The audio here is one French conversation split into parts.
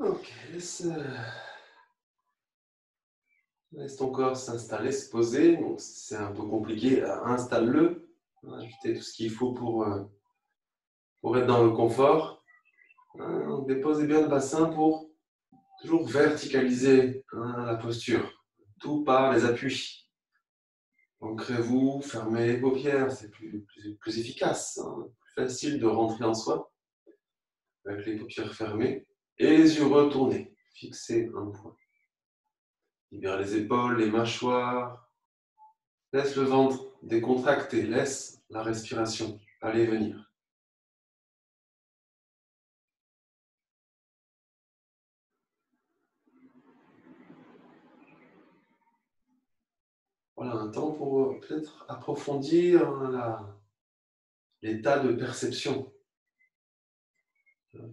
Ok, laisse ton corps s'installer, se poser. Bon, c'est un peu compliqué, installe-le. Ajouter tout ce qu'il faut pour être dans le confort. Donc, déposez bien le bassin pour toujours verticaliser la posture, tout par les appuis. Ancrez-vous, fermez les paupières, c'est plus efficace, plus facile de rentrer en soi avec les paupières fermées et les yeux retournés, fixez un point. Libère les épaules, les mâchoires, laisse le ventre décontracté, laisse la respiration aller venir. Voilà un temps pour peut-être approfondir l'état de perception.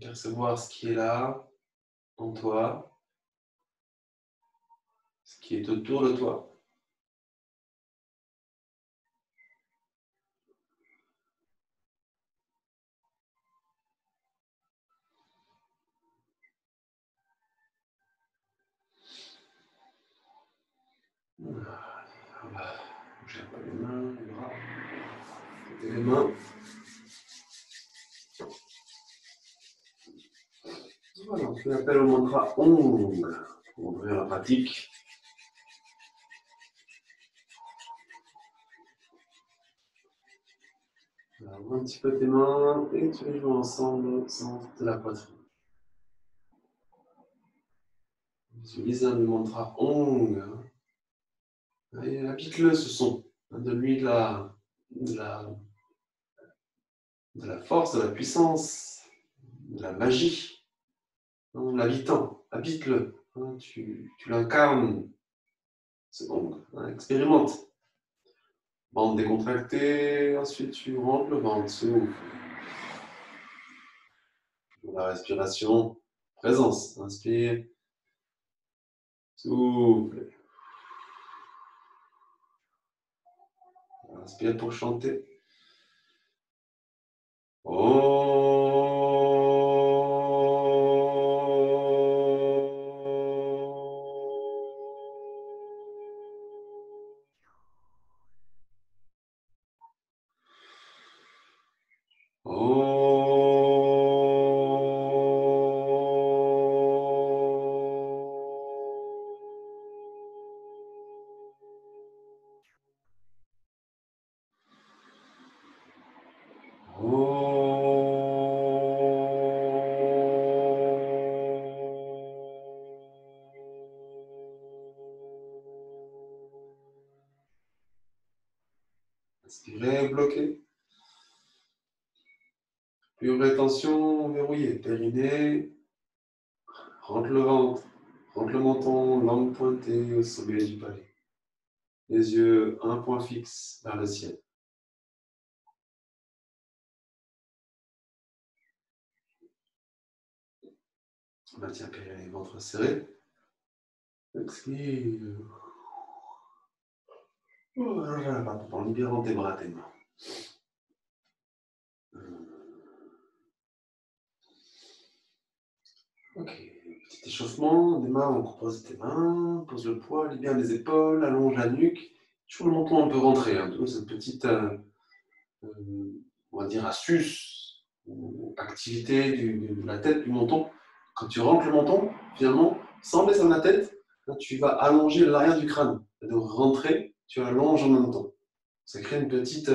Percevoir ce qui est là, en toi, ce qui est autour de toi. On va bouger un peu les mains, les bras, les mains. Voilà, on fait appel au mantra Om pour ouvrir la pratique. Alors, ouvre un petit peu tes mains et tu les joues ensemble au centre de la poitrine. Utilise le mantra Om. Et habite-le ce son. Donne-lui de la force, de la puissance, de la magie. L'habitant, habite-le. Tu l'incarnes. C'est bon, expérimente. Bande décontractée, ensuite tu rentres le ventre, souffle. La respiration, présence, inspire, souffle. Inspire pour chanter. Inspirez, bloquez. Plus rétention, verrouillé. Périnée. Rentre le ventre. Rentre le menton, langue pointée au sommet du palais. Les yeux, un point fixe vers le ciel. Maintien périnée, ventre serré. Expire. En libérant tes bras, tes mains. Ok, petit échauffement, des mains, on compose tes mains, pose le poids, libère les épaules, allonge la nuque. Toujours le menton un peu rentré, cette petite, on va dire, astuce ou activité de la tête, du menton. Quand tu rentres le menton, finalement, sans baisser la tête, là, tu vas allonger l'arrière du crâne. De rentrer, tu allonges en même temps. Ça crée une petite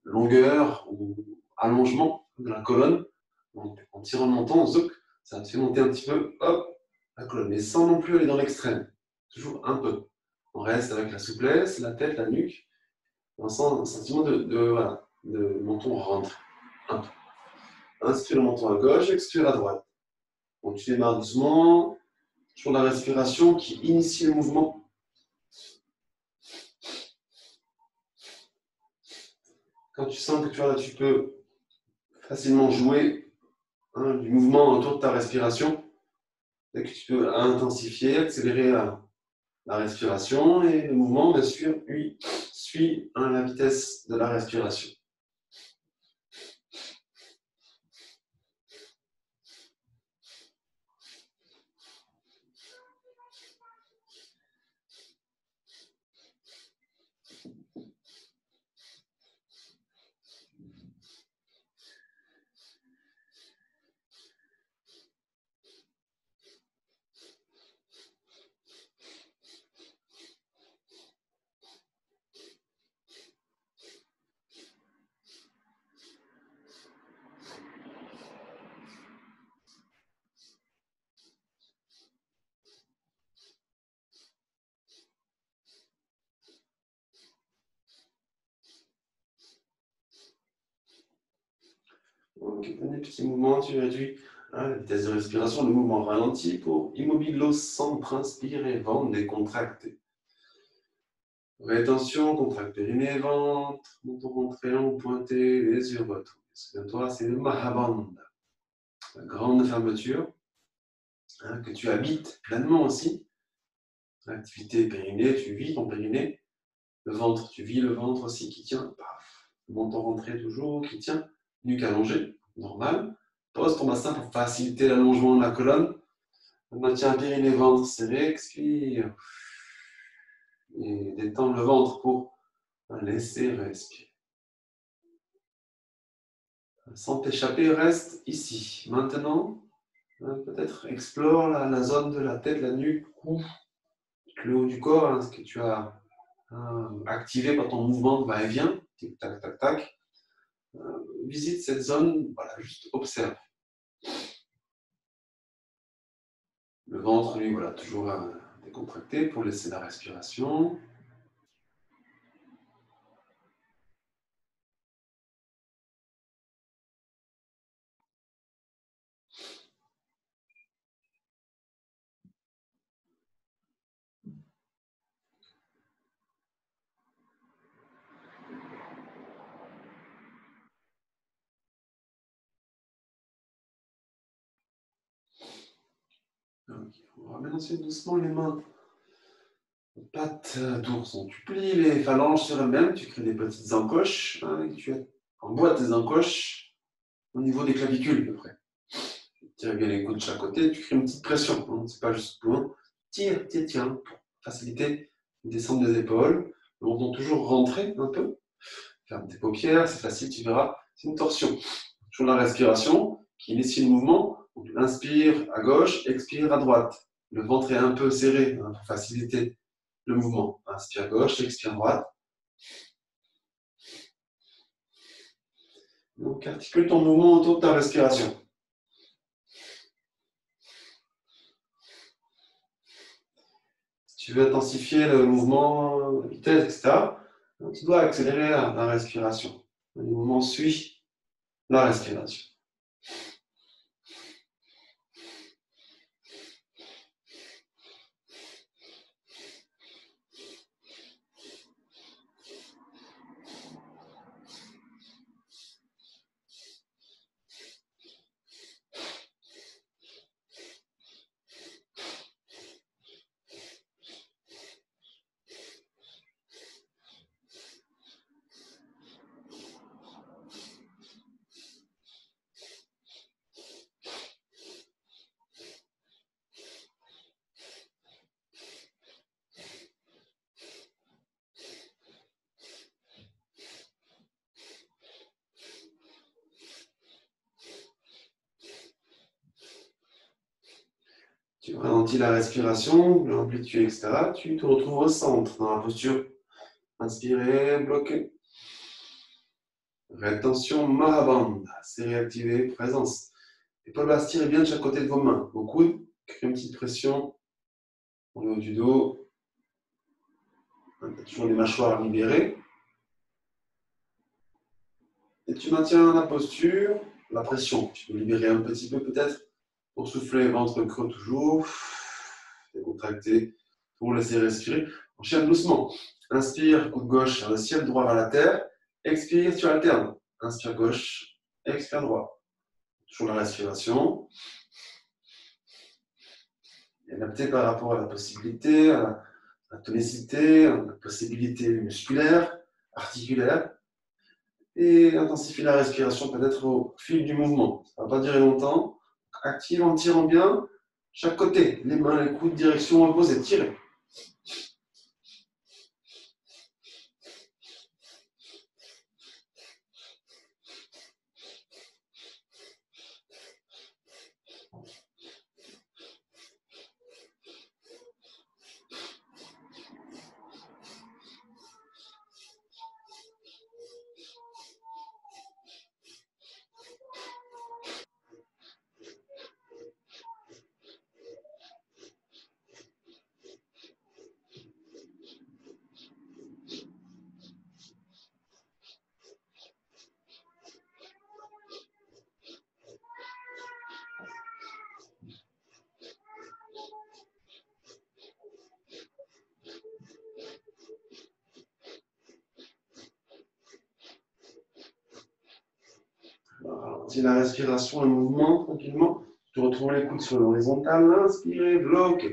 longueur ou allongement de la colonne. Donc, en tirant le menton, ça te fait monter un petit peu, hop, la colonne, mais sans non plus aller dans l'extrême. Toujours un peu. On reste avec la souplesse, la tête, la nuque. On sent un sentiment de menton rentre. Un peu. Inspire le menton à gauche, expire à droite. Donc, tu démarres doucement sur la respiration qui initie le mouvement. Quand tu sens que tu peux facilement jouer du mouvement autour de ta respiration, et que tu peux intensifier, accélérer la respiration et le mouvement, bien sûr, lui, suit la vitesse de la respiration. Ok, des petits mouvements, tu réduis la vitesse de respiration, le mouvement ralenti pour immobilos, centre, inspire, ventre décontracté. Rétention, contracte périnée, ventre, menton triangle pointé, les yeux retrouvés. Souviens-toi, c'est le Mahabandha. La grande fermeture, que tu habites pleinement aussi. L'activité périnée, tu vis ton périnée. Le ventre, tu vis le ventre aussi qui tient. Paf. Le menton rentré toujours, qui tient. Nuque allongée, normal. Pose ton bassin pour faciliter l'allongement de la colonne. Maintien périnée, ventre serré, expire. Et détends le ventre pour laisser respirer. Sans t'échapper, reste ici. Maintenant, peut-être explore la zone de la tête, la nuque, le haut du corps, ce que tu as activé par ton mouvement de va-et-vient. Tic, tac, tac, tac. Visite cette zone, voilà, juste observe. Le ventre, lui, voilà, toujours décontracté pour laisser la respiration. Okay. On ramène ensuite doucement les mains. Pattes d'ourson. Tu plies les phalanges sur elles-mêmes, tu crées des petites encoches. Tu emboîtes tes encoches au niveau des clavicules, à peu près. Tu tires bien les coudes de chaque côté, tu crées une petite pression. C'est pas juste loin. Tire, tiens, pour faciliter la descente des épaules. Le menton toujours rentrer un peu. Ferme tes paupières, c'est facile, tu verras. C'est une torsion. Toujours la respiration qui initie le mouvement. Donc, inspire à gauche, expire à droite. Le ventre est un peu serré pour faciliter le mouvement. Inspire à gauche, expire à droite. Donc, articule ton mouvement autour de ta respiration. Si tu veux intensifier le mouvement, la vitesse, etc., tu dois accélérer la respiration. Le mouvement suit la respiration. Tu ralentis la respiration, l'amplitude, etc. Tu te retrouves au centre, dans la posture. Inspirez, bloquez. Rétention, Mahabandha. C'est réactivé, présence. Épaules basses, tirez bien de chaque côté de vos mains. Vos coudes, créez une petite pression au niveau du dos. Toujours les mâchoires libérées. Et tu maintiens la posture, la pression. Tu peux libérer un petit peu peut-être pour souffler, ventre creux toujours. Décontracter pour laisser respirer. Enchaîne doucement. Inspire, coude gauche vers le ciel, droit vers la terre. Expire, tu alternes. Inspire gauche, expire droit. Toujours la respiration. Et adapté par rapport à la possibilité, à la tonicité, à la possibilité musculaire, articulaire. Et intensifie la respiration peut-être au fil du mouvement. Ça ne va pas durer longtemps. Active en tirant bien chaque côté. Les mains, les coudes, direction opposée. Tirez. Continue la respiration, le mouvement tranquillement. Tu retrouves les coudes sur l'horizontale. Inspirez, bloc.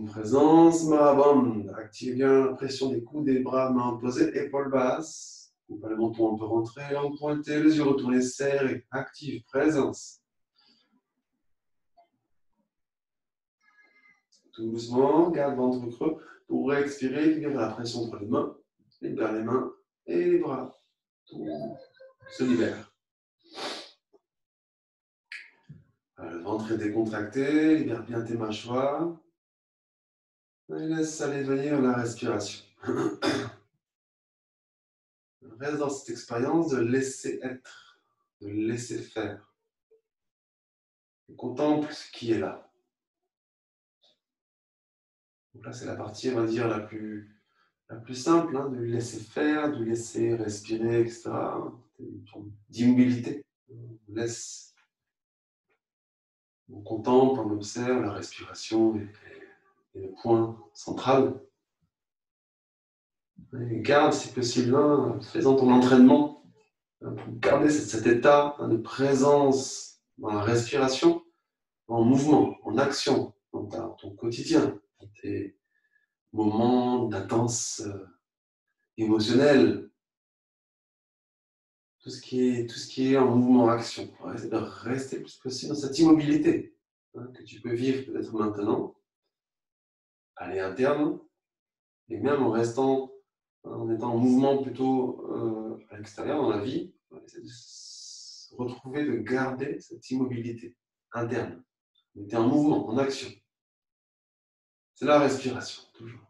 Présence, marabande. Active bien la pression des coudes, des bras, mains posées, épaules basses. Le menton un peu rentré, langue pointée, les yeux retournés, serrés. Active, présence. Tout doucement, garde ventre creux. Pour expirer, libère la pression entre les mains. Libère les mains et les bras. Tout se libère. Le ventre est décontracté, libère bien tes mâchoires. Et laisse aller venir la respiration. Reste dans cette expérience de laisser être, de laisser faire. Et contemple ce qui est là. Donc là, c'est la partie, on va dire, la plus simple, hein, de laisser faire, de laisser respirer, etc. Une forme d'immobilité. On laisse, on contemple, on observe la respiration et le point central. Et garde, si possible, hein, faisant ton entraînement, pour garder cet état de présence dans la respiration, en mouvement, en action, dans ton quotidien, dans tes moments d'intense émotionnel, tout ce qui est en mouvement, action. C'est de rester le plus possible dans cette immobilité que tu peux vivre peut-être maintenant, aller interne, et même en restant, en étant en mouvement plutôt à l'extérieur, dans la vie, essayer de se retrouver, de garder cette immobilité interne. Tu es en mouvement, en action. C'est la respiration, toujours.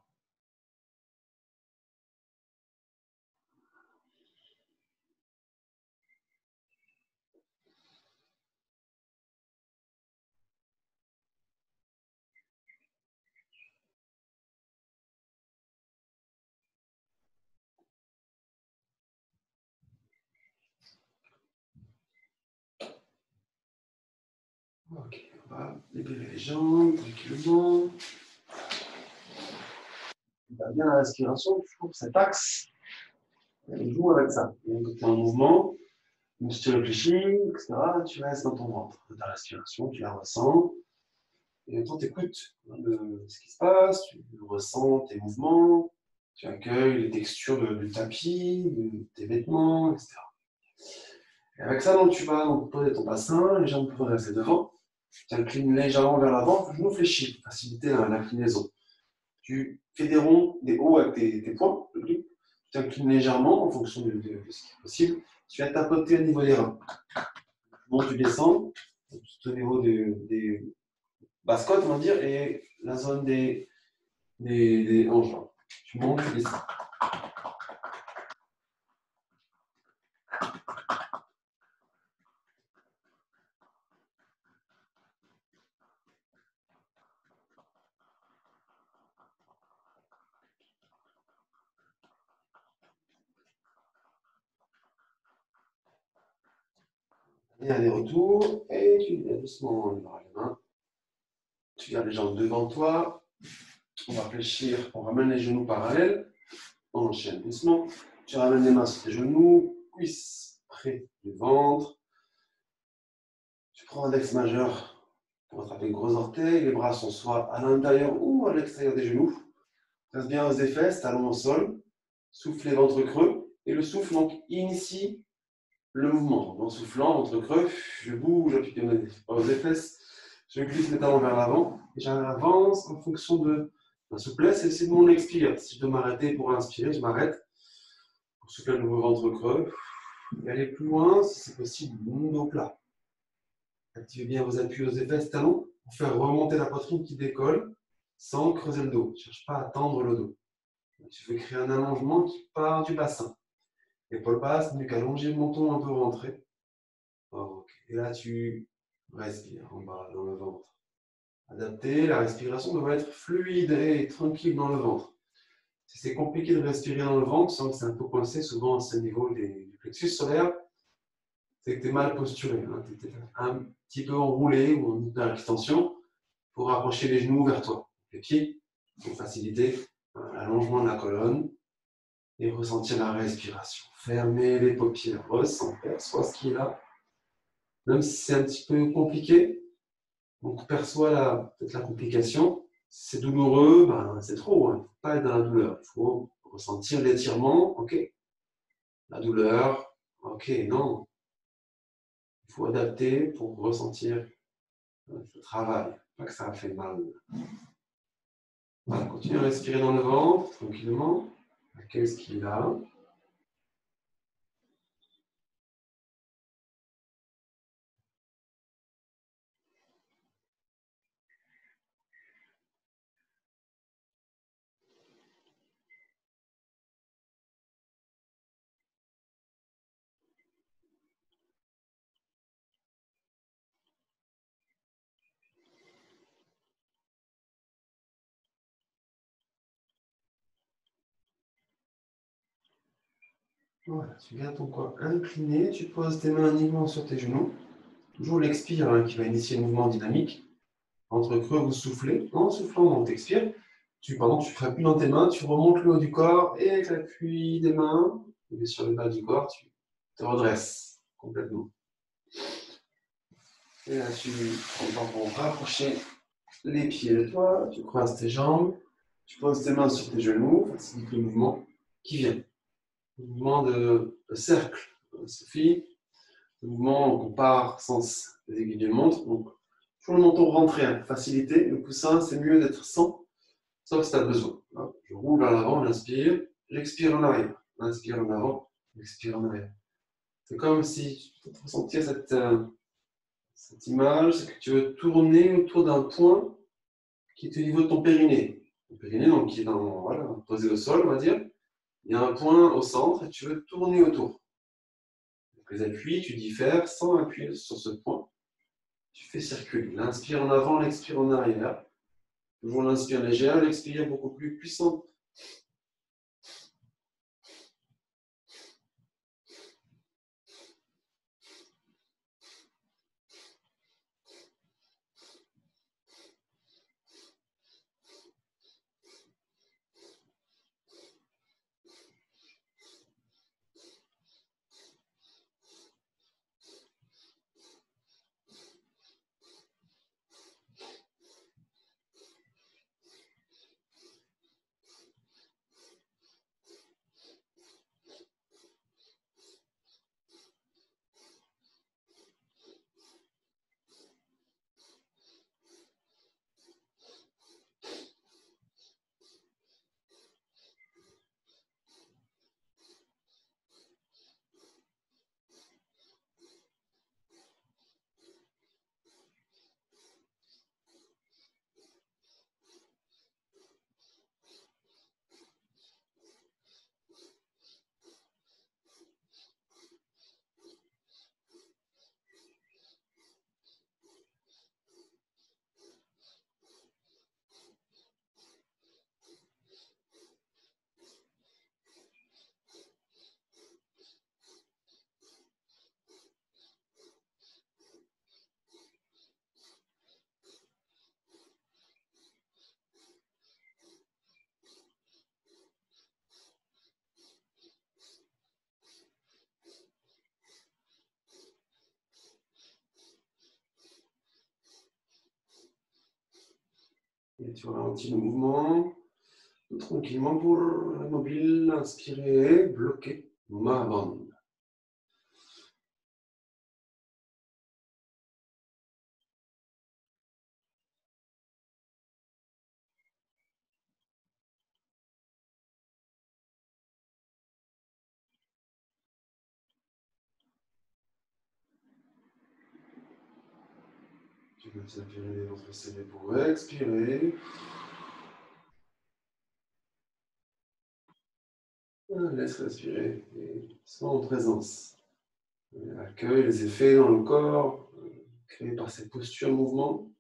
Ok, on va libérer les jambes tranquillement. Bien la respiration, toujours cet axe. On joue avec ça. Donc, tu es en mouvement, même si tu réfléchis, etc., tu restes dans ton ventre. Ta respiration, tu la ressens. Et maintenant, tu écoutes ce qui se passe, tu ressens tes mouvements, tu accueilles les textures du tapis, de tes vêtements, etc. Et avec ça, donc, tu vas donc, poser ton bassin, les jambes peuvent rester devant. Tu inclines légèrement vers l'avant, genou fléchi pour faciliter l'inclinaison. Tu fais des ronds, des hauts avec tes poings, tu t'inclines légèrement en fonction de ce qui est possible. Tu vas tapoter au niveau des reins. Bon, tu descends, tout au niveau des basses-côtes, on va dire, et la zone des hanches. Tu montes, tu descends. Et aller-retour, et tu viens doucement les mains. Tu gardes les jambes devant toi. On va fléchir, on ramène les genoux parallèles. On enchaîne doucement. Tu ramènes les mains sur tes genoux, cuisses près du ventre. Tu prends l'index majeur pour attraper le gros orteil. Les bras sont soit à l'intérieur ou à l'extérieur des genoux. Reste bien aux fesses, talons au sol. Soufflez ventre creux. Et le souffle donc initie le mouvement. En soufflant, ventre creux, je bouge, j'appuie aux fesses. Je glisse mes talons vers l'avant. Et j'avance en fonction de ma souplesse et c'est de mon expire. Si je dois m'arrêter pour inspirer, je m'arrête. Pour souffler le nouveau ventre creux. Et aller plus loin, si c'est possible, dos plat. Activez bien vos appuis aux fesses, talons, pour faire remonter la poitrine qui décolle sans creuser le dos. Ne cherche pas à tendre le dos. Tu veux créer un allongement qui part du bassin. Épaules basses, nuque allongée, menton un peu rentré. Okay. Et là, tu respires en bas, dans le ventre. Adapté, la respiration doit être fluide et tranquille dans le ventre. Si c'est compliqué de respirer dans le ventre, sans que c'est un peu coincé, souvent c'est au niveau du plexus solaire, c'est que tu es mal posturé. Hein. Tu es un petit peu enroulé ou en hyper-extension pour rapprocher les genoux vers toi. Les pieds, pour faciliter l'allongement de la colonne. et ressentir la respiration. Fermez les paupières, ressent, perçois ce qu'il y a là. Même si c'est un petit peu compliqué, donc perçois peut-être la complication. Si c'est douloureux, ben, c'est trop, il ne faut pas être dans la douleur. Il faut ressentir l'étirement, ok. La douleur, ok, non. Il faut adapter pour ressentir le travail, pas que ça a fait mal. Voilà, continue à respirer dans le ventre, tranquillement. Accueille ce qu'il a. Voilà, tu gardes ton corps incliné, tu poses tes mains uniquement sur tes genoux. Toujours l'expire hein, qui va initier le mouvement dynamique. Entre creux, vous soufflez. En soufflant, on t'expire. Tu ne feras plus dans tes mains, tu remontes le haut du corps et avec l'appui des mains, et sur le bas du corps, tu te redresses complètement. Et là, tu prends le temps pour rapprocher les pieds de toi, tu croises tes jambes, tu poses tes mains sur tes genoux, facilite le mouvement qui vient. Le mouvement de cercle, Sophie. Le mouvement qu'on part sans les aiguilles d'une montre. Donc, toujours le menton rentré, hein, facilité. Le coussin, c'est mieux d'être sans, sauf si tu as besoin. Hop, je roule à l'avant, j'inspire, j'expire en arrière. Inspire en avant, expire en arrière. C'est comme si tu peux ressentir cette image, c'est que tu veux tourner autour d'un point qui est au niveau de ton périnée. Ton périnée, donc, qui est voilà, posé au sol, on va dire. Il y a un point au centre et tu veux tourner autour. Donc, les appuis, tu diffères sans appuyer sur ce point. Tu fais circuler. L'inspire en avant, l'expire en arrière. Toujours l'inspire légère, l'expire beaucoup plus puissante. Et tu ralentis le mouvement. Tranquillement pour mobile, inspirer, bloquer, Mahaband. Tu peux inspirer les ventres serrés pour expirer. Laisse respirer. Et sois en présence. Accueille les effets dans le corps créés par cette posture mouvement.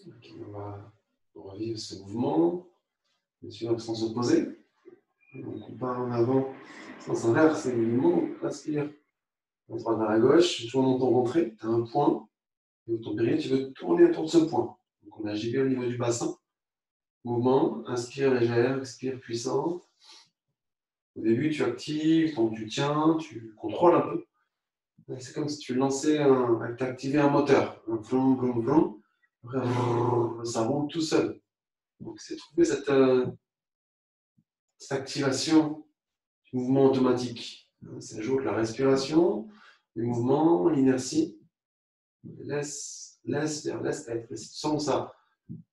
Ok, on va revivre ce mouvement. Bien sûr, dans le sens opposé. Donc on part en avant, sens inverse, c'est le mouvement. Inspire, en droite vers la gauche, tourne dans ton rentrée, tu as un point, et ton périnée, tu veux tourner autour de ce point. Donc on agit bien au niveau du bassin. Mouvement, inspire légère, expire puissant. Au début, tu actives, tu tiens, tu contrôles un peu. C'est comme si tu lançais tu activais un moteur. Un flon, flon, flon. Après, ça roule tout seul. Donc c'est trouver cette activation du mouvement automatique. Ça joue avec la respiration, les mouvements, l'inertie. Laisse être. Et si tu sens que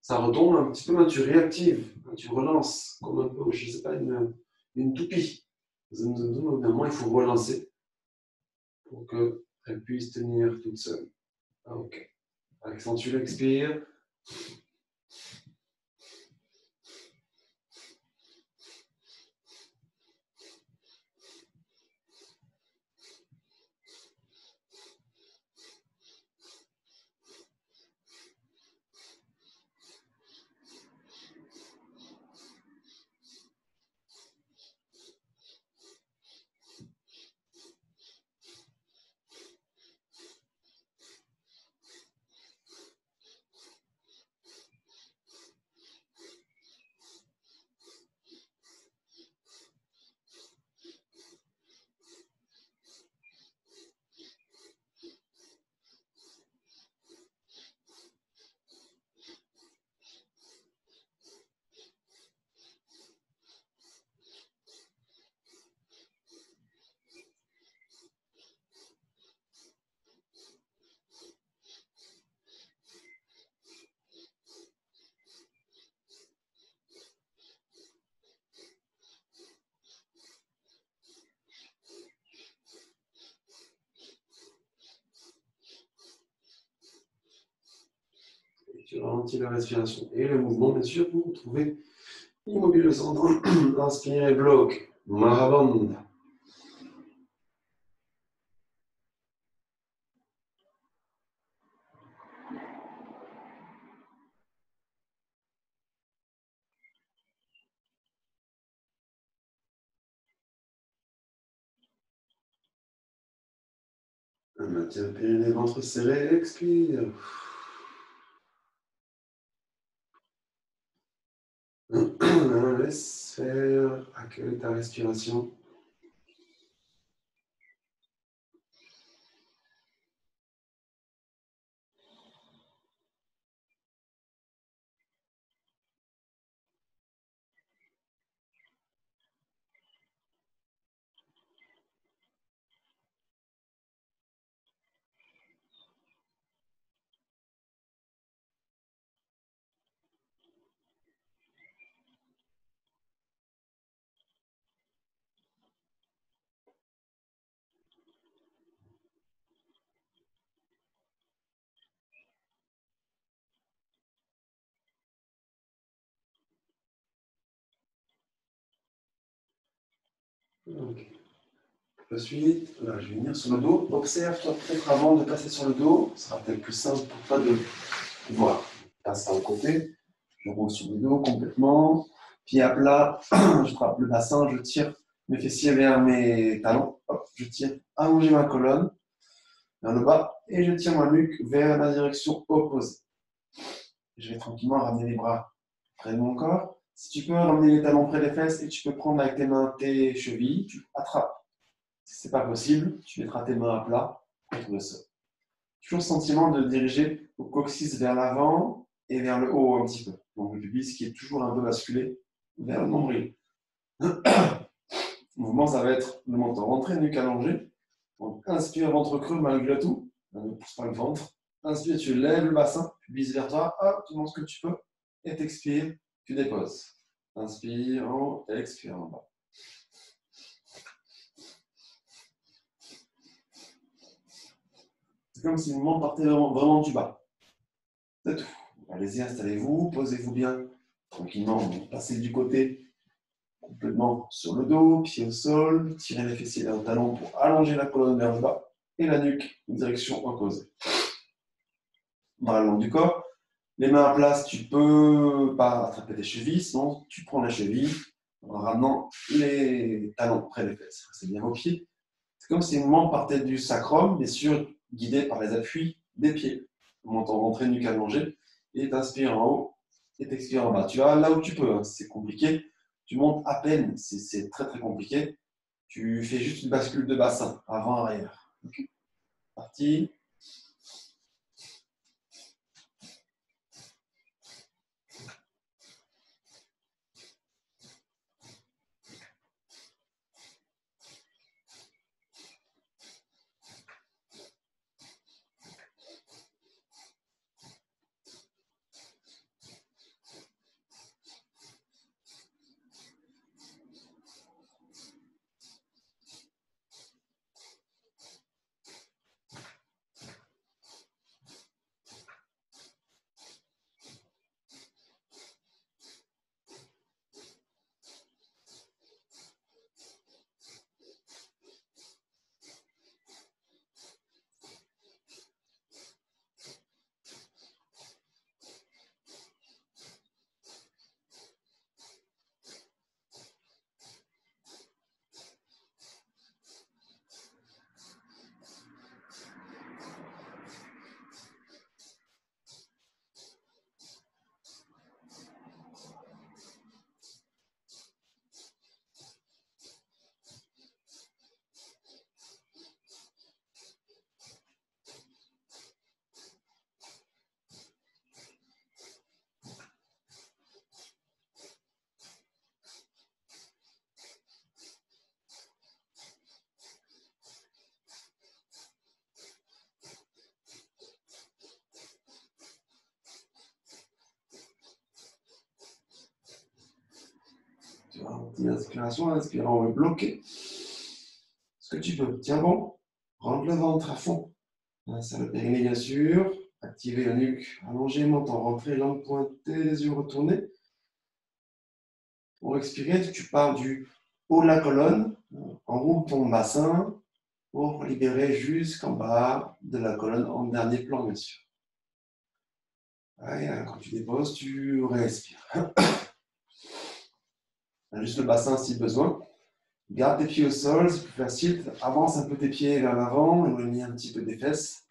ça retombe un petit peu, tu réactives, tu relances, comme un peu, je ne sais pas, une toupie. Évidemment, il faut relancer pour qu'elle puisse tenir toute seule. Ok. Accentue l'expire. Et tu ralentis la respiration et le mouvement, bien sûr, pour retrouver immobile le centre. Inspire et bloque. Mahabandha. Maintien périnée, ventre serré, expire. Laisse faire, accueille ta respiration. Okay. Ensuite, là, je vais venir sur le dos. Observe-toi peut-être avant de passer sur le dos. Ce sera peut-être plus simple pour toi de voir. Passe ça au côté. Je roule sur le dos complètement. Pied à plat. Je frappe le bassin. Je tire mes fessiers vers mes talons. Hop, je tire allonger ma colonne vers le bas. Et je tire ma nuque vers la direction opposée. Je vais tranquillement ramener les bras près de mon corps. Si tu peux ramener les talons près des fesses et tu peux prendre avec tes mains tes chevilles, tu attrapes. Si ce n'est pas possible, tu mettras tes mains à plat contre le sol. Toujours sentiment de diriger le coccyx vers l'avant et vers le haut un petit peu. Donc le pubis qui est toujours un peu basculé vers le nombril. Le mouvement, ça va être le menton rentré, nuque allongée. Donc inspire, ventre creux malgré tout. Ne pousse pas le ventre. Inspire, tu lèves le bassin, pubis vers toi. Hop, tu montes ce que tu peux. Et t'expires, tu déposes. Inspire en haut, expire en bas. C'est comme si le mouvement partait vraiment du bas. C'est tout. Allez-y, installez-vous, posez-vous bien tranquillement. Passez du côté complètement sur le dos, pied au sol, tirez les fessiers vers le talon pour allonger la colonne vers le bas et la nuque en direction opposée. Bras le long du corps. Les mains à place, tu peux pas attraper des chevilles, sinon tu prends la cheville en ramenant les talons près des fesses. C'est bien vos pieds. C'est comme si les mouvements partaient du sacrum, bien sûr, guidés par les appuis des pieds. En montant, rentrer nuque allongée, et t'inspires en haut, et t'expires en bas. Tu vas là où tu peux, hein. C'est compliqué. Tu montes à peine, c'est très très compliqué. Tu fais juste une bascule de bassin, avant-arrière. Okay. Parti. Tu vas l'inspiration, inspirant, on va bloquer. Ce que tu peux. Tiens bon, rentre le ventre à fond. Ça le périnée, bien sûr. Activez la nuque, allongez, menton rentré, langue pointée, les yeux retournés. Pour expirer, tu pars du haut de la colonne, enroule ton bassin pour libérer jusqu'en bas de la colonne en dernier plan, bien sûr. Et quand tu déposes, tu respires. Juste le bassin si besoin. Garde tes pieds au sol, c'est plus facile. Avance un peu tes pieds vers l'avant, éloigne un petit peu des fesses.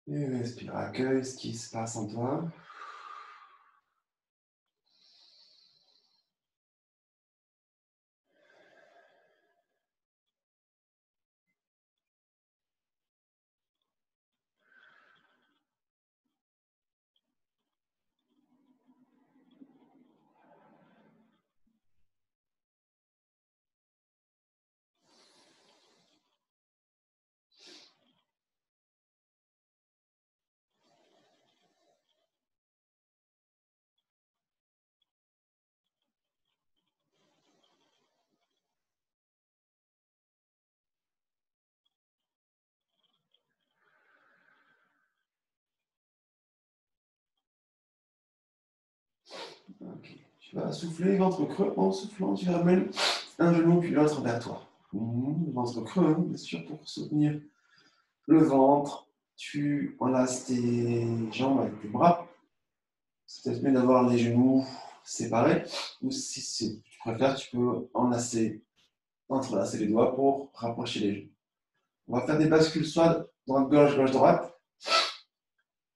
Et respire, accueille ce qui se passe en toi. Okay. Tu vas souffler, ventre creux. En soufflant, tu ramènes un genou puis l'autre vers toi. Ventre creux, hein, bien sûr, pour soutenir le ventre. Tu enlaces tes jambes avec tes bras. C'est peut-être mieux d'avoir les genoux séparés. Ou si tu préfères, tu peux entrelacer les doigts pour rapprocher les genoux. On va faire des bascules soit droite-gauche, gauche-droite.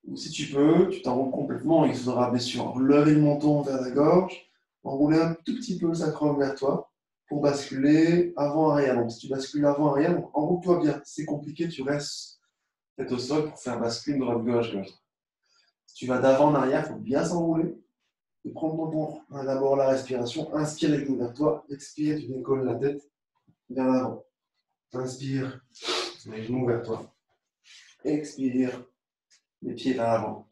Ou si tu peux, tu t'enroules complètement. Il faudra bien sûr lever le menton vers la gorge, enrouler un tout petit peu le sacrum vers toi pour basculer avant-arrière. Donc si tu bascules avant-arrière, enroule-toi bien. Si c'est compliqué, tu restes tête au sol pour faire bascule droite-gauche. Gauche. Si tu vas d'avant en arrière, il faut bien s'enrouler. Et prendre ton temps. D'abord la respiration. Inspire les genoux vers toi. Expire, tu décolles la tête vers l'avant. Inspire, les genoux vers toi. Expire, les pieds vers l'avant.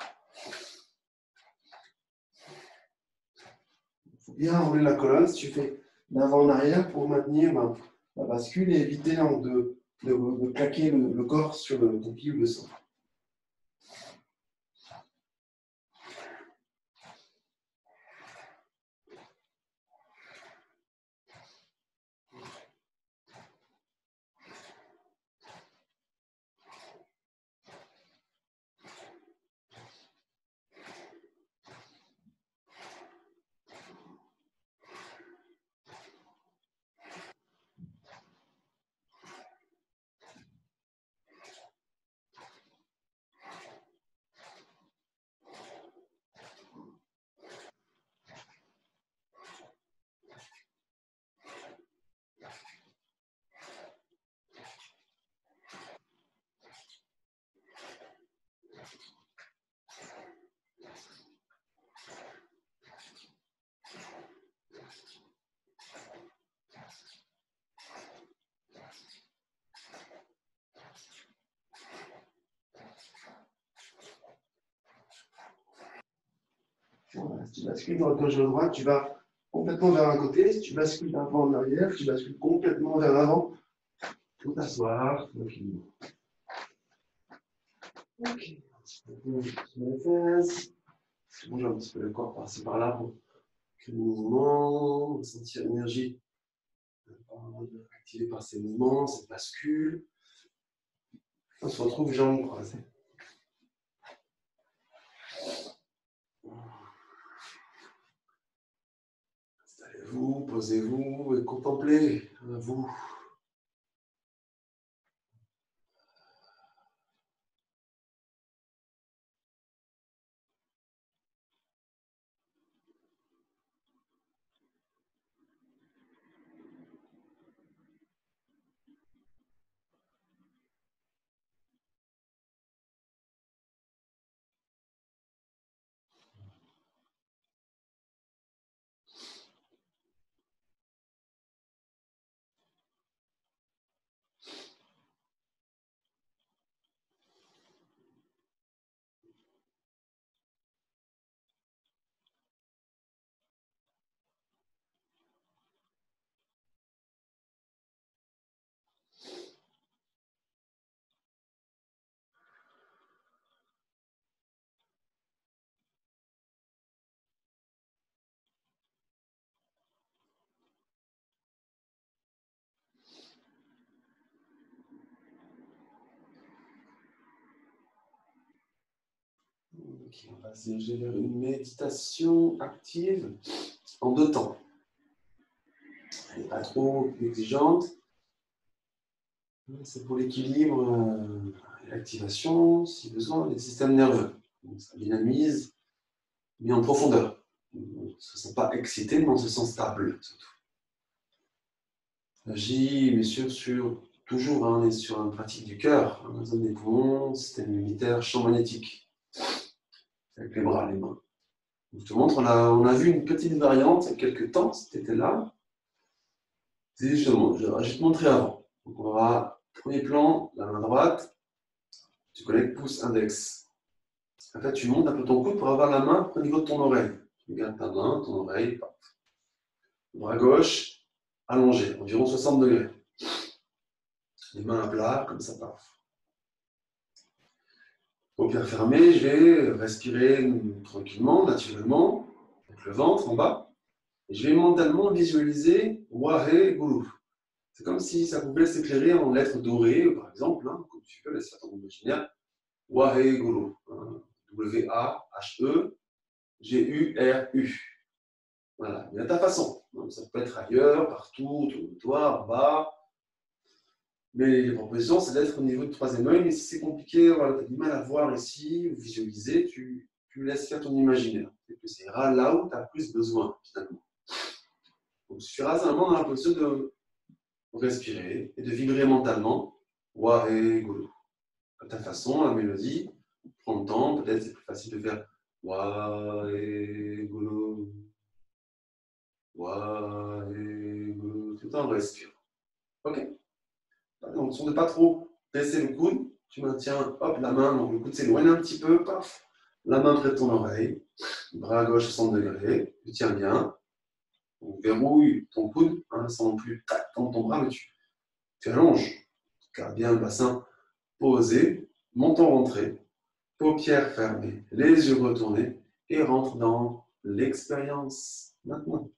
Il faut bien enrouler la colonne si tu fais d'avant en arrière pour maintenir la bascule et éviter de claquer le corps sur ton pied ou le sol. tu bascules dans le gauche à droite, tu vas complètement vers un côté. Si tu bascules d'avant en arrière, tu bascules complètement vers l'avant. Tout asseoir, tranquillement. Ok. Sur les fesses. Je bouge un petit peu le corps par-ci par-là pour créer le mouvement, sentir l'énergie activée par ces mouvements, cette bascule. On se retrouve jambes croisées. Installez-vous, posez-vous et contemplez à vous. Ok, on va se diriger vers une méditation active en 2 temps. Elle n'est pas trop exigeante. C'est pour l'équilibre et l'activation, si besoin, des systèmes nerveux. Donc, ça dynamise, mais en profondeur. On ne se sent pas excité, mais on se sent stable, surtout. Il s'agit, bien sûr, toujours, on est sur une pratique du cœur, la zone des poumons, système immunitaire, champ magnétique, avec les bras, les mains. Je te montre, on a vu une petite variante il y a quelques temps, c'était là. C'est justement, je vais te montrer avant. Donc on va, premier plan, la main droite, tu connectes pouce index. En fait, tu montes un peu ton coude pour avoir la main au niveau de ton oreille. Tu gardes ta main, ton oreille, paf. Bras gauche, allongé, environ 60 degrés. Les mains à plat, comme ça, paf. Paupières fermées, je vais respirer tranquillement, naturellement, avec le ventre en bas. Et je vais mentalement visualiser Wahe Guru. C'est comme si ça pouvait s'éclairer en lettres dorées, par exemple, hein, comme tu veux, laisse faire ton imaginaire. Wahe Guru. W-A-H-E-G-U-R-U. Voilà, mais à ta façon. Donc, ça peut être ailleurs, partout, autour de toi, en bas. Mais les propositions, c'est d'être au niveau du troisième œil. Mais si c'est compliqué, voilà, tu as du mal à voir ici, ou visualiser, tu laisses faire ton imaginaire. Et que ça ira là où tu as plus besoin, finalement. Donc, il suffira simplement dans la position de respirer et de vibrer mentalement. Waheguru. À ta façon, la mélodie, prends le temps, peut-être c'est plus facile de faire Waheguru. Waheguru. Tout le temps, on respire. Ok. Donc, on ne pas trop baisser le coude. Tu maintiens, hop, la main, donc le coude s'éloigne un petit peu, paf. La main près de ton oreille. Bras gauche 60 degrés. Tu tiens bien. Donc, verrouille ton coude, hein, sans non plus tendre ton bras, mais tu allonges. Garde bien le bassin posé, menton rentré, paupières fermées, les yeux retournés et rentre dans l'expérience maintenant.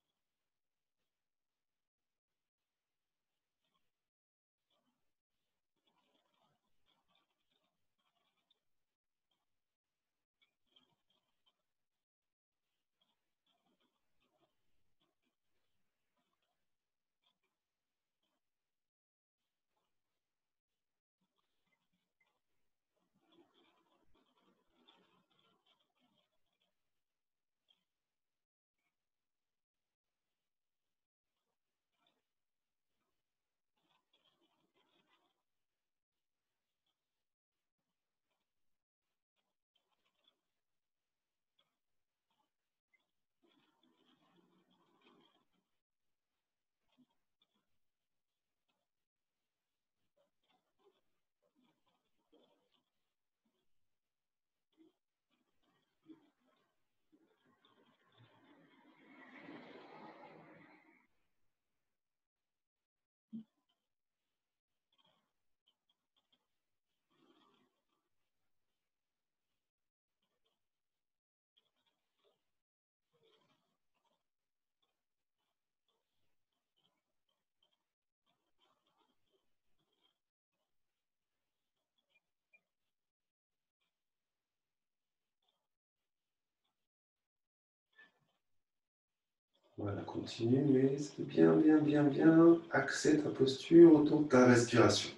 Voilà, continue, mais c'est bien, bien, bien, bien axer ta posture autour de ta respiration.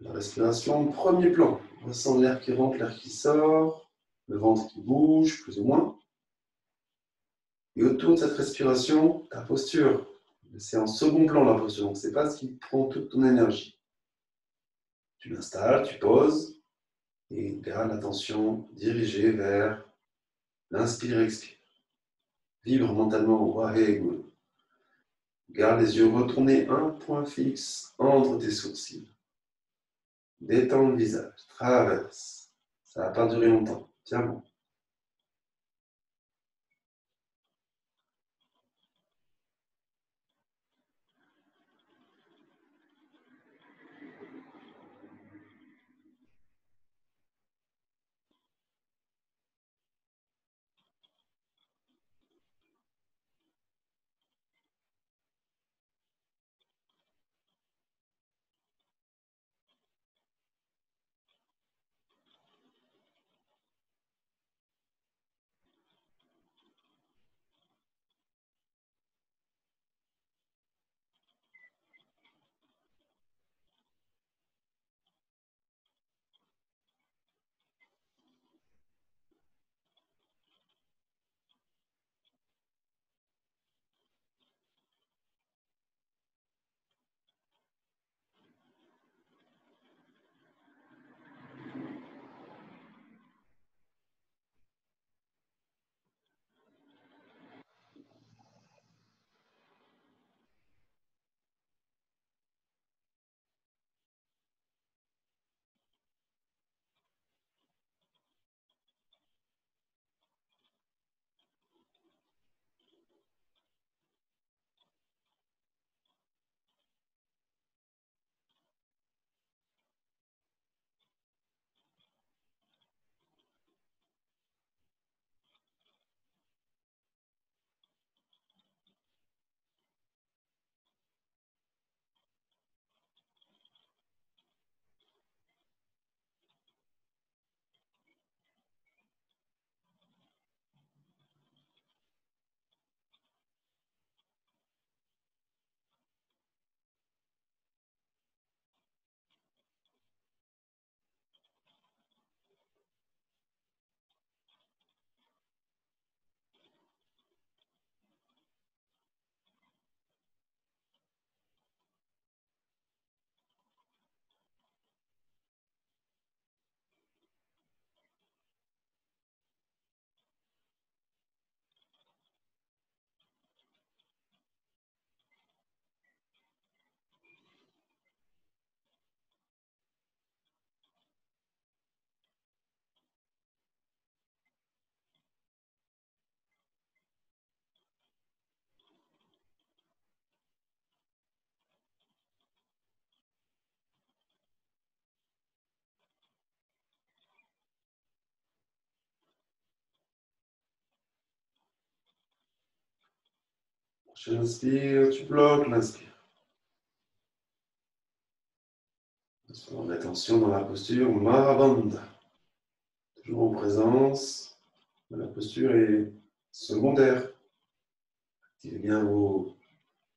La respiration, premier plan. On ressent l'air qui rentre, l'air qui sort, le ventre qui bouge, plus ou moins. Et autour de cette respiration, ta posture. C'est en second plan la posture, donc c'est pas ce qui prend toute ton énergie. Tu l'installes, tu poses, et garde l'attention dirigée vers l'inspire, expire. Vibre mentalement Waheguru. Garde les yeux retournés, un point fixe entre tes sourcils. Détends le visage, traverse. Ça va pas durer longtemps. Tiens bon. Prochaine inspire, tu bloques l'inspire. On met attention dans la posture Marabandha. Toujours en présence. La posture est secondaire. Activez bien vos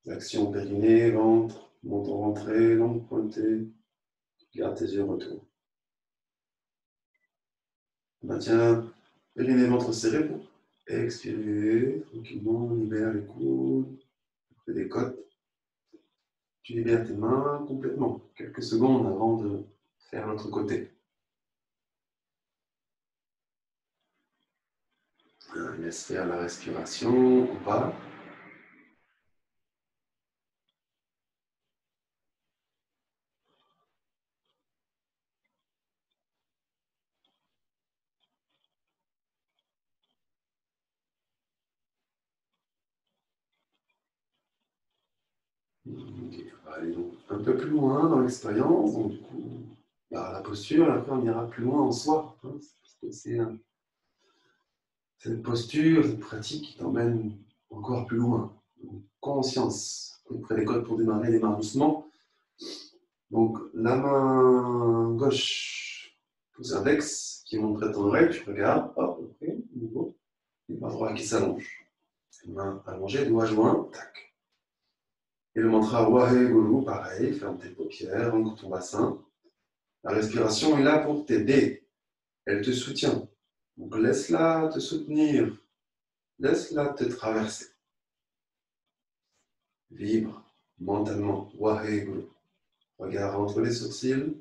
actions périnée, ventre, menton rentré, langue pointée. Garde tes yeux retour. Maintiens périnée, ventre serré pour expirer. Tranquillement, libère les coudes, les côtes. Tu libères tes mains complètement. Quelques secondes avant de faire l'autre côté. Laisse faire la respiration en bas. Okay. On va aller donc un peu plus loin dans l'expérience. Donc, du coup, la posture, et après on ira plus loin en soi. Hein, parce que c'est cette posture, cette pratique qui t'emmène encore plus loin. Donc, conscience. Près des côtes pour démarrer, démarre doucement. Donc, la main gauche, pouce index, qui monte près de ton oreille, tu regardes, hop, après, nouveau. Et le bras droit qui s'allonge. Main allongée, doigts joints. Tac. Et le mantra Waheguru, pareil, ferme tes paupières, ouvre ton bassin. La respiration est là pour t'aider. Elle te soutient. Donc laisse-la te soutenir. Laisse-la te traverser. Vibre mentalement. Waheguru. Regarde entre les sourcils.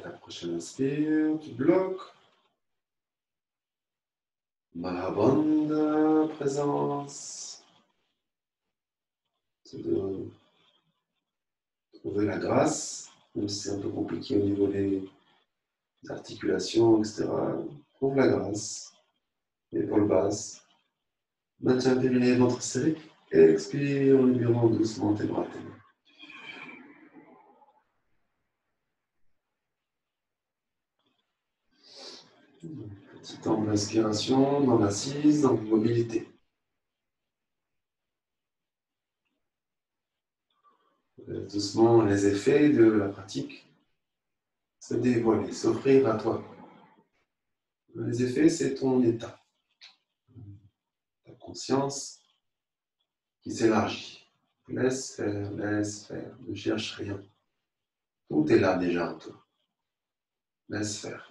ta prochaine inspire, tu bloques. Mahabandha, présence. C'est de trouver la grâce, même si c'est un peu compliqué au niveau des articulations, etc. Trouve la grâce. Épaules basses. Maintiens le périnée, ventre serré. Expire en libérant doucement tes bras, tes mains. Petit temps d'inspiration dans l'assise, dans l'immobilité. Doucement, les effets de la pratique se dévoiler, s'offrir à toi. Les effets, c'est ton état, ta conscience qui s'élargit. Laisse faire, ne cherche rien. Tout est là déjà en toi. Laisse faire.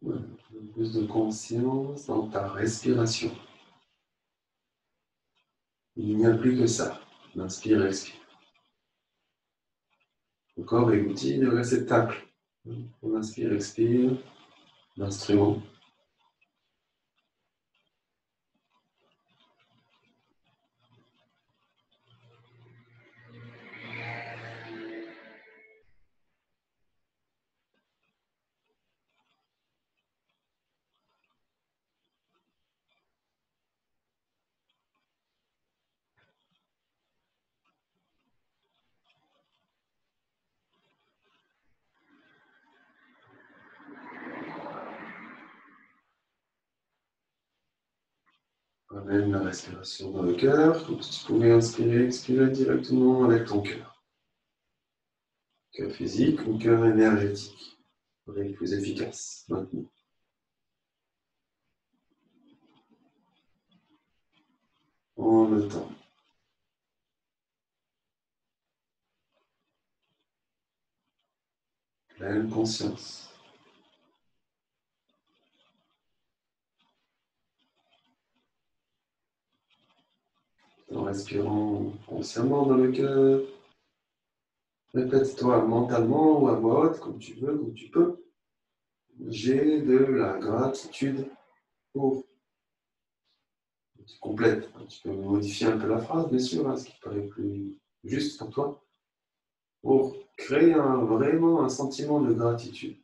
Ouais, plus de conscience dans ta respiration. Il n'y a plus que ça. Inspire, expire. Le corps est l'outil de réceptacle. On inspire, expire, l'instrument. Ramène la respiration dans le cœur, comme si tu pouvais inspirer, expirer directement avec ton cœur. Cœur physique ou cœur énergétique. Le plus efficace maintenant. Prends le temps. Pleine conscience. En respirant consciemment dans le cœur, répète-toi mentalement ou à voix haute, comme tu veux, comme tu peux. J'ai de la gratitude pour. Tu complètes. Tu peux modifier un peu la phrase, bien sûr, ce qui paraît plus juste pour toi, pour créer vraiment un sentiment de gratitude.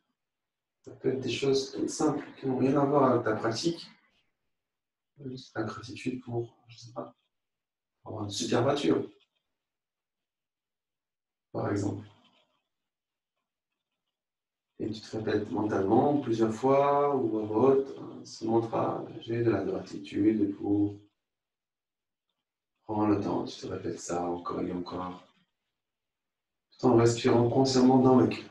Ça peut être des choses toutes simples qui n'ont rien à voir avec ta pratique. Juste la gratitude pour, je sais pas, avoir une super voiture, par exemple. Et tu te répètes mentalement plusieurs fois ou à voix haute ce mantra. J'ai de la gratitude pour. Prends le temps, tu te répètes ça encore et encore, tout en respirant consciemment dans le cœur.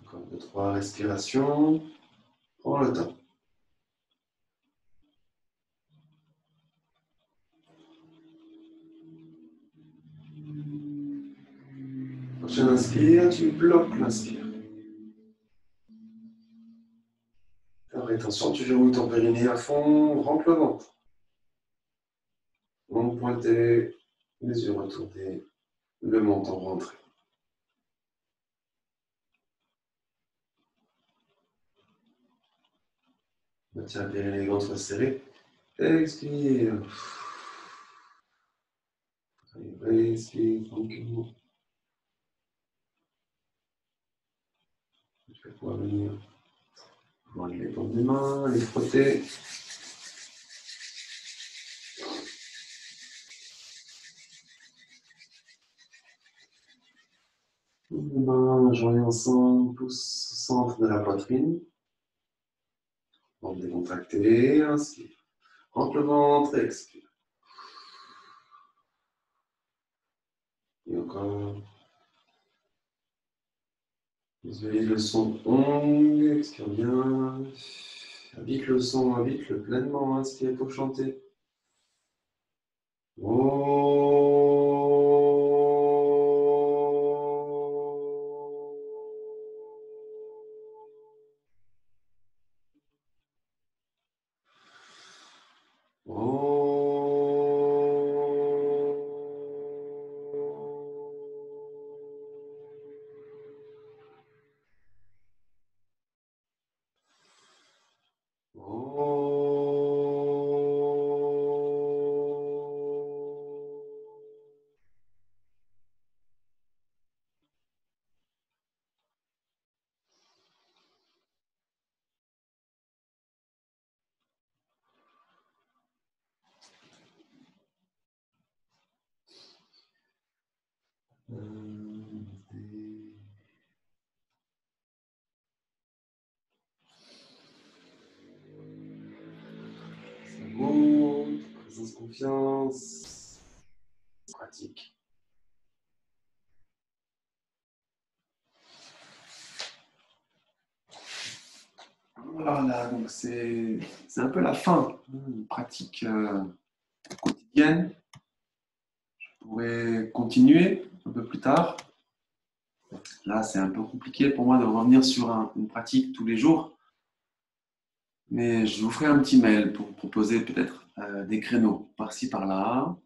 Encore 2-3 respirations. Prends le temps. Prochaine inspire, tu bloques l'inspire. La rétention, tu verrouilles ton périnée à fond, rentre le ventre. Menton pointé, les yeux retournés, le menton rentré. Maintiens le périnée, ventre serré. Expire. Respire tranquillement. Tu vas pouvoir venir joindre les paumes des mains, les frotter. Les mains joints ensemble, pouce au centre de la poitrine. Ventre décontracté, inspire. Rentre le ventre, expire. Et encore. Visualise le son ong, expire bien. Habite le son, habite-le pleinement, inspire pour chanter. Amour, présence, confiance, pratique. Voilà, donc c'est un peu la fin, une pratique quotidienne. Je pourrais continuer un peu plus tard. Là, c'est un peu compliqué pour moi de revenir sur une pratique tous les jours. Mais je vous ferai un petit mail pour proposer peut-être des créneaux par-ci, par-là.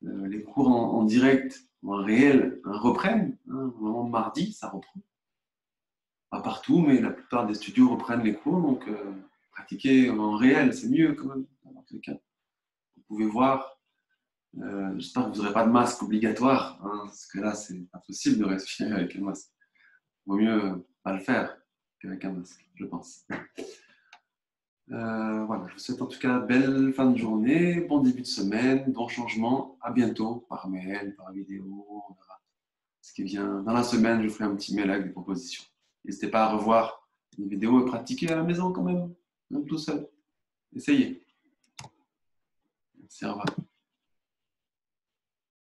Les cours en direct ou en réel reprennent. Vraiment mardi, ça reprend. Pas partout, mais la plupart des studios reprennent les cours. Donc, pratiquer en réel, c'est mieux quand même. Dans tous les cas. Vous pouvez voir. J'espère que vous n'aurez pas de masque obligatoire. Parce que là, c'est impossible de respirer avec un masque. Il vaut mieux pas le faire qu'avec un masque, je pense. Voilà, je vous souhaite en tout cas belle fin de journée, bon début de semaine, bon changement. À bientôt par mail, par vidéo. On verra ce qui vient. Dans la semaine, je vous ferai un petit mail avec des propositions. N'hésitez pas à revoir les vidéos et pratiquer à la maison quand même tout seul. Essayez. Merci, au revoir.